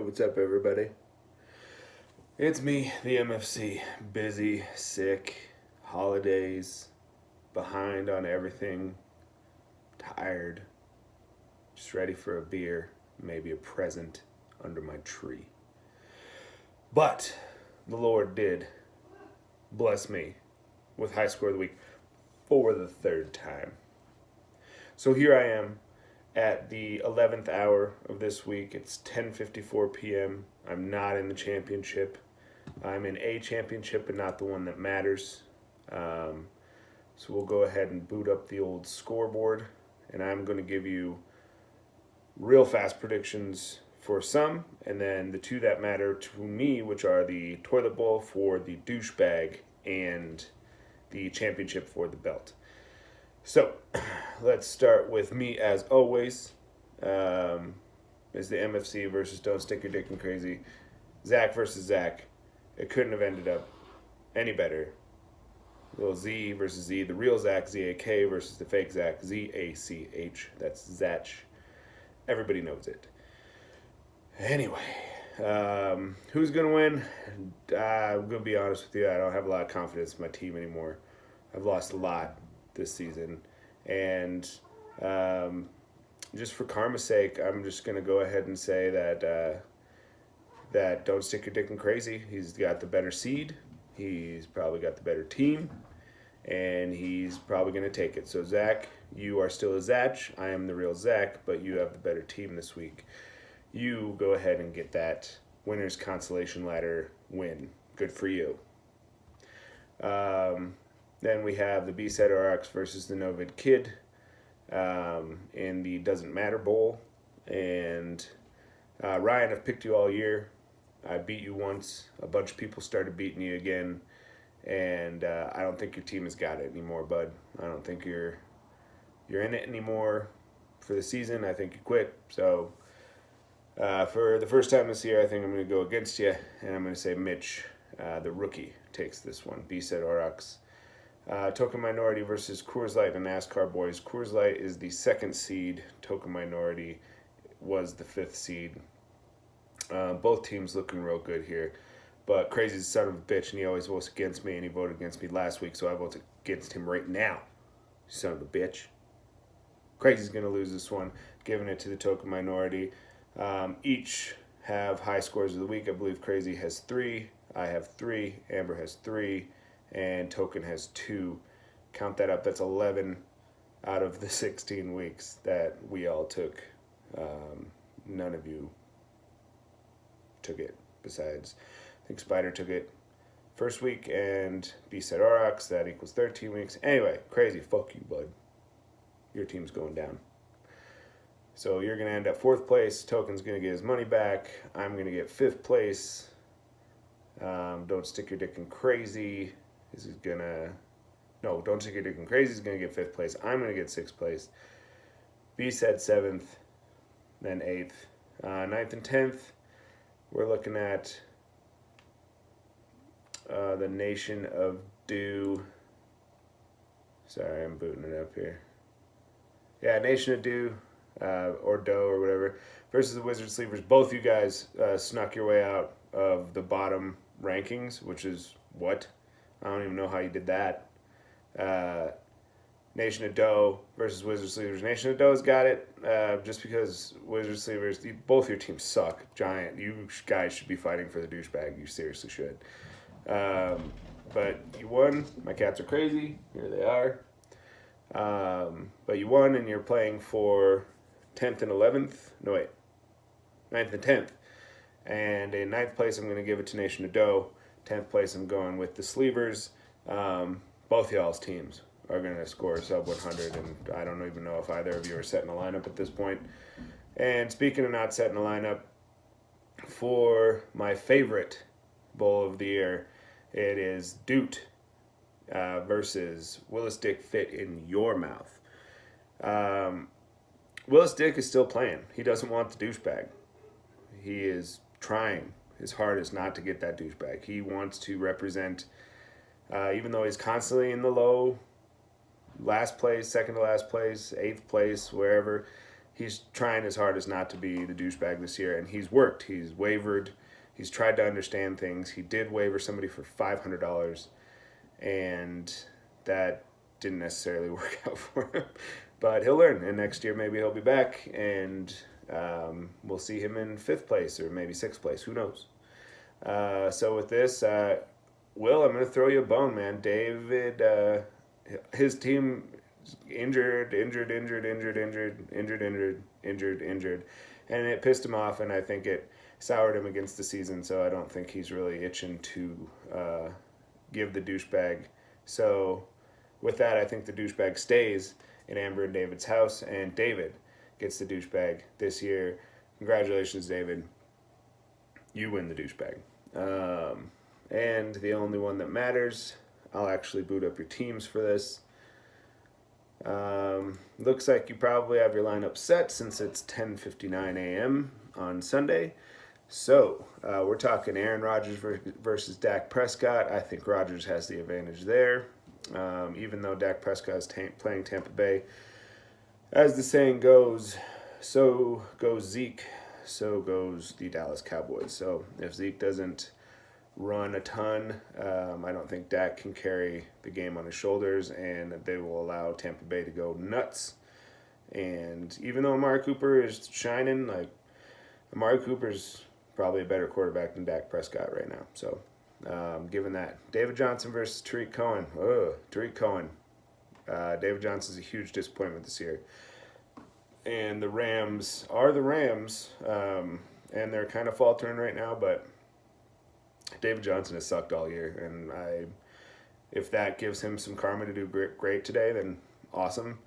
What's up, everybody? It's me, the MFC. Busy, sick, holidays, behind on everything, tired, just ready for a beer, maybe a present under my tree. But the Lord did bless me with high score of the week for the third time. So here I am at the 11th hour of this week. It's 10:54 p.m. I'm not in the championship. I'm in a championship, but not the one that matters. So we'll go ahead and boot up the old scoreboard, and I'm going to give you real fast predictions for some, and then the two that matter to me, which are the toilet bowl for the douchebag and the championship for the belt. So, let's start with me as always. Is the MFC versus Don't Stick Your Dick in Crazy. Zach versus Zach. It couldn't have ended up any better. Little Z versus Z. The real Zach, Z-A-K, versus the fake Zach, Z-A-C-H. That's Zach. Everybody knows it. Anyway, who's going to win? I'm going to be honest with you. I don't have a lot of confidence in my team anymore. I've lost a lot this season, and just for karma's sake, I'm just gonna go ahead and say that Don't Stick Your Dick in Crazy. He's got the better seed. He's probably got the better team, and he's probably gonna take it. So Zach, you are still a Zach. I am the real Zach, but you have the better team this week. You go ahead and get that winner's consolation ladder win. Good for you. Then we have the B-Set RX versus the Novid Kid in the Doesn't Matter Bowl. And Ryan, I've picked you all year. I beat you once. A bunch of people started beating you again. And I don't think your team has got it anymore, bud. I don't think you're in it anymore for the season. I think you quit. So for the first time this year, I think I'm going to go against you. And I'm going to say Mitch, the rookie, takes this one. B-Set RX. Token Minority versus Coors Light and NASCAR Boys. Coors Light is the second seed. Token Minority was the fifth seed. Both teams looking real good here. But Crazy's a son of a bitch, and he always votes against me, and he voted against me last week, so I vote against him right now. Son of a bitch. Crazy's going to lose this one, giving it to the Token Minority. Each have high scores of the week. I believe Crazy has 3. I have 3. Amber has 3. And Token has 2. Count that up. That's 11 out of the 16 weeks that we all took. None of you took it. Besides, I think Spider took it first week, and B-Set RX, that equals 13 weeks. Anyway, Crazy, fuck you, bud. Your team's going down. So you're going to end up 4th place. Token's going to get his money back. I'm going to get 5th place. Don't Stick Your Dick in Crazy. Don't Stick Your Dick in Crazy is gonna get 5th place. I'm gonna get 6th place. B-Set 7th, then 8th. 9th and 10th, we're looking at the Nation of Dew. Sorry, I'm booting it up here. Yeah, Nation of Dew, or Doe, or whatever, versus the Wizard Sleepers. Both you guys snuck your way out of the bottom rankings, which is what? I don't even know how you did that. Nation of Doe versus Wizard Sleepers. Nation of Doe's got it, just because Wizard Sleepers, both your teams suck. Giant. You guys should be fighting for the douchebag. You seriously should. But you won. My cats are crazy. Here they are. But you won, and you're playing for 10th and 11th. No, wait. 9th and 10th. And in 9th place, I'm going to give it to Nation of Doe. 10th place, I'm going with the Sleevers. Both y'all's teams are going to score sub 100, and I don't even know if either of you are setting a lineup at this point. And speaking of not setting a lineup, for my favorite bowl of the year, it is Doot versus Willis Dick Fit in Your Mouth. Willis Dick is still playing. He doesn't want the douchebag. He is trying his hardest not to get that douchebag. He wants to represent, even though he's constantly in the low last place, second to last place, 8th place, wherever, he's trying his hardest not to be the douchebag this year, and he's worked. He's wavered. He's tried to understand things. He did waiver somebody for $500, and that didn't necessarily work out for him. But he'll learn, and next year maybe he'll be back, and we'll see him in 5th place or maybe 6th place. Who knows? So with this, Will, I'm going to throw you a bone, man. David, his team injured, and it pissed him off, and I think it soured him against the season, so I don't think he's really itching to give the douchebag. So with that, I think the douchebag stays in Amber and David's house, and David gets the douchebag this year. Congratulations, David. You win the douchebag. And the only one that matters, I'll actually boot up your teams for this. Looks like you probably have your lineup set since it's 10:59 a.m. on Sunday. So we're talking Aaron Rodgers versus Dak Prescott. I think Rodgers has the advantage there, even though Dak Prescott is playing Tampa Bay. As the saying goes, so goes Zeke, so goes the Dallas Cowboys. So if Zeke doesn't run a ton, I don't think Dak can carry the game on his shoulders, and they will allow Tampa Bay to go nuts. And even though Amari Cooper is shining, like, Amari Cooper's probably a better quarterback than Dak Prescott right now. So given that, David Johnson versus Tariq Cohen. Tariq Cohen. David Johnson's a huge disappointment this year. And the Rams are the Rams, and they're kind of faltering right now, but David Johnson has sucked all year, and if that gives him some karma to do great today, then awesome.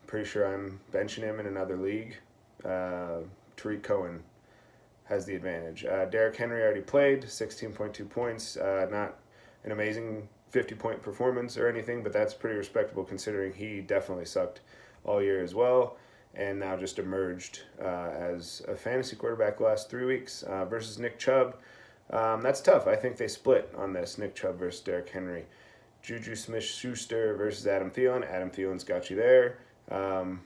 Pretty sure I'm benching him in another league. Tariq Cohen has the advantage. Derrick Henry already played, 16.2 points. Not an amazing 50-point performance or anything, but that's pretty respectable considering he definitely sucked all year as well, and now just emerged as a fantasy quarterback the last 3 weeks versus Nick Chubb. That's tough. I think they split on this, Nick Chubb versus Derrick Henry. Juju Smith-Schuster versus Adam Thielen. Adam Thielen's got you there.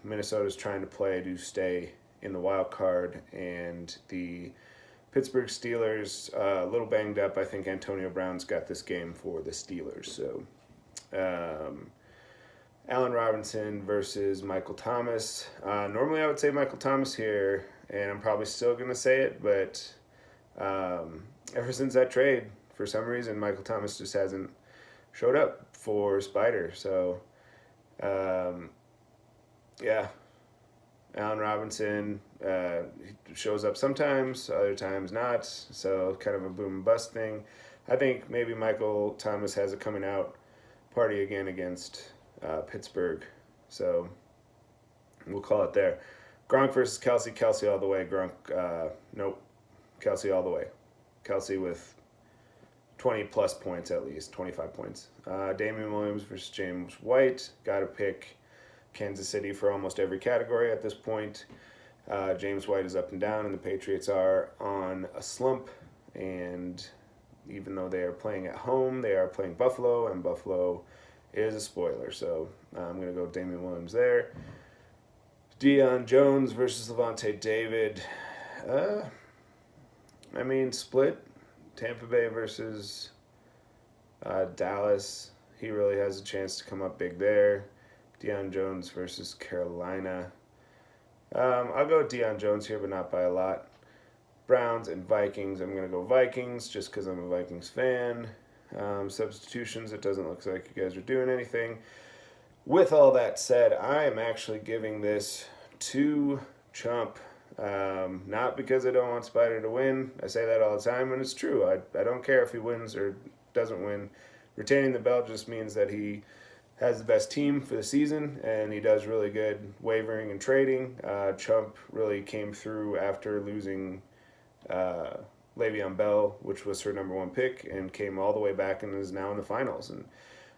Minnesota's trying to play to stay in the wild card, and the Pittsburgh Steelers a little banged up. I think Antonio Brown's got this game for the Steelers. So Allen Robinson versus Michael Thomas. Normally I would say Michael Thomas here, and I'm probably still going to say it, but ever since that trade, for some reason, Michael Thomas just hasn't showed up for Spider. So, yeah, Allen Robinson shows up sometimes, other times not. So kind of a boom and bust thing. I think maybe Michael Thomas has a coming out party again against Pittsburgh. So we'll call it there. Gronk versus Kelsey. Kelsey all the way. Gronk, nope. Kelsey all the way. Kelsey with 20-plus points at least, 25 points. Damian Williams versus James White. Got to pick Kansas City for almost every category at this point. James White is up and down, and the Patriots are on a slump. And even though they are playing at home, they are playing Buffalo, and Buffalo is a spoiler. So I'm going to go Damian Williams there. Deion Jones versus Levante David. Split. Tampa Bay versus Dallas. He really has a chance to come up big there. Deion Jones versus Carolina. I'll go with Deion Jones here, but not by a lot. Browns and Vikings. I'm going to go Vikings just because I'm a Vikings fan. Substitutions, it doesn't look like you guys are doing anything. With all that said, I am actually giving this to Chump. Not because I don't want Spider to win. I say that all the time, and it's true. I don't care if he wins or doesn't win. Retaining the belt just means that he has the best team for the season, and he does really good wavering and trading. Chump really came through after losing Le'Veon Bell, which was her number one pick, and came all the way back and is now in the finals. And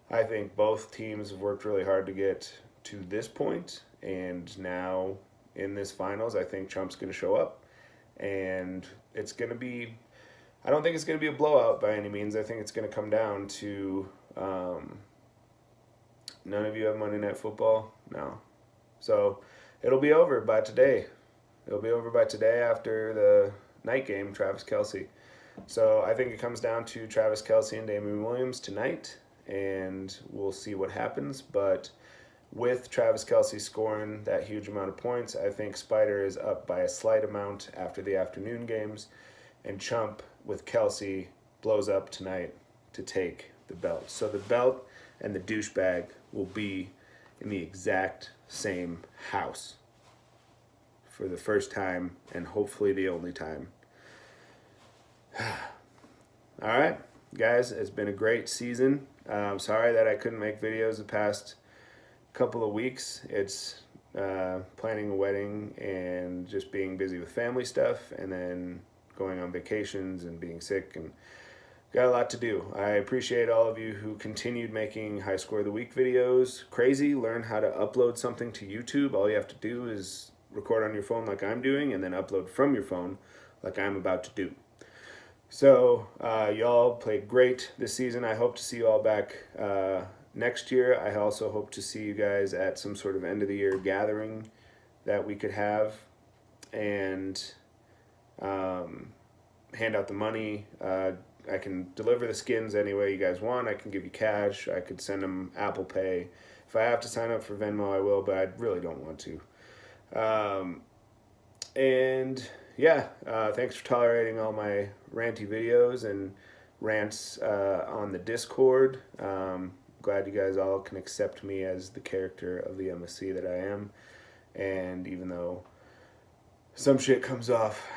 I think both teams have worked really hard to get to this point, and now in this finals, I think Chump's going to show up, and it's going to be, I don't think it's going to be a blowout by any means. I think it's going to come down to, none of you have Monday Night Football? No. So it'll be over by today. It'll be over by today after the night game, Travis Kelce. So I think it comes down to Travis Kelce and Damian Williams tonight, and we'll see what happens. But with Travis Kelce scoring that huge amount of points, I think Spider is up by a slight amount after the afternoon games, and Chump with Kelce blows up tonight to take the belt. So the belt and the douchebag will be in the exact same house for the first time and hopefully the only time. All right, guys, it's been a great season. I'm sorry that I couldn't make videos the past couple of weeks. It's planning a wedding and just being busy with family stuff, and then going on vacations and being sick, and got a lot to do. I appreciate all of you who continued making High Score of the Week videos. Crazy, learn how to upload something to YouTube. All you have to do is record on your phone like I'm doing, and then upload from your phone like I'm about to do. So y'all played great this season. I hope to see you all back next year. I also hope to see you guys at some sort of end of the year gathering that we could have, and hand out the money. I can deliver the skins any way you guys want. I can give you cash. I could send them Apple Pay. If I have to sign up for Venmo, I will, but I really don't want to. And yeah, thanks for tolerating all my ranty videos and rants on the Discord. Glad you guys all can accept me as the character of the MFC that I am. And even though some shit comes off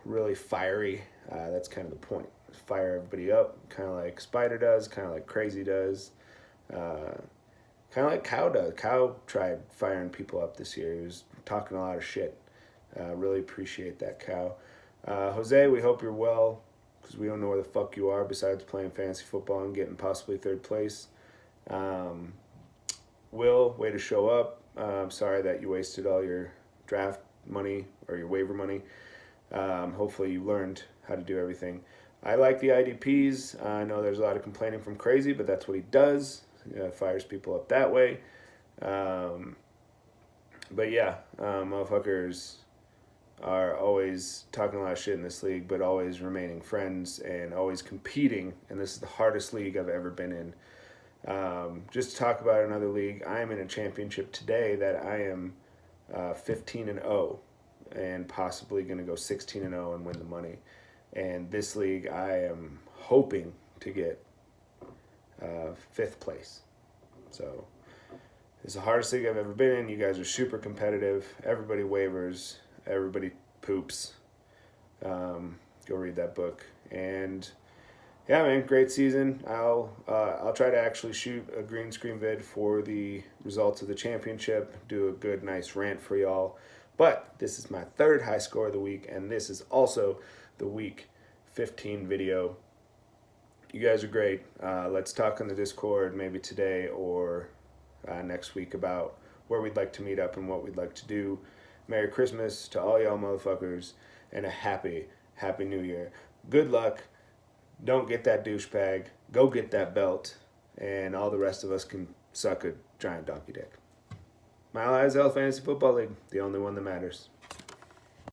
really fiery, that's kind of the point. Fire everybody up, kind of like Spider does, kind of like Crazy does, kind of like Cow does. Cow tried firing people up this year. He was talking a lot of shit. Really appreciate that, Cow. Jose, we hope you're well, because we don't know where the fuck you are besides playing fantasy football and getting possibly third place. Will, way to show up. I'm sorry that you wasted all your draft money or your waiver money. Hopefully you learned how to do everything. I like the IDPs. I know there's a lot of complaining from Crazy, but that's what he does. Fires people up that way. But yeah, motherfuckers are always talking a lot of shit in this league, but always remaining friends and always competing. And this is the hardest league I've ever been in. Just to talk about another league, I am in a championship today that I am 15-0 and possibly going to go 16-0 and win the money. And this league, I am hoping to get 5th place. So it's the hardest league I've ever been in. You guys are super competitive. Everybody wavers. Everybody poops. Go read that book. And yeah, man, great season. I'll try to actually shoot a green screen vid for the results of the championship. Do a good, nice rant for y'all. But this is my 3rd high score of the week, and this is also the week 15 video. You guys are great. Let's talk on the Discord maybe today or next week about where we'd like to meet up and what we'd like to do. Merry Christmas to all y'all motherfuckers, and a happy New Year. Good luck. Don't get that douchebag. Go get that belt, and all the rest of us can suck a giant donkey dick. Mile High Fantasy Football League, the only one that matters.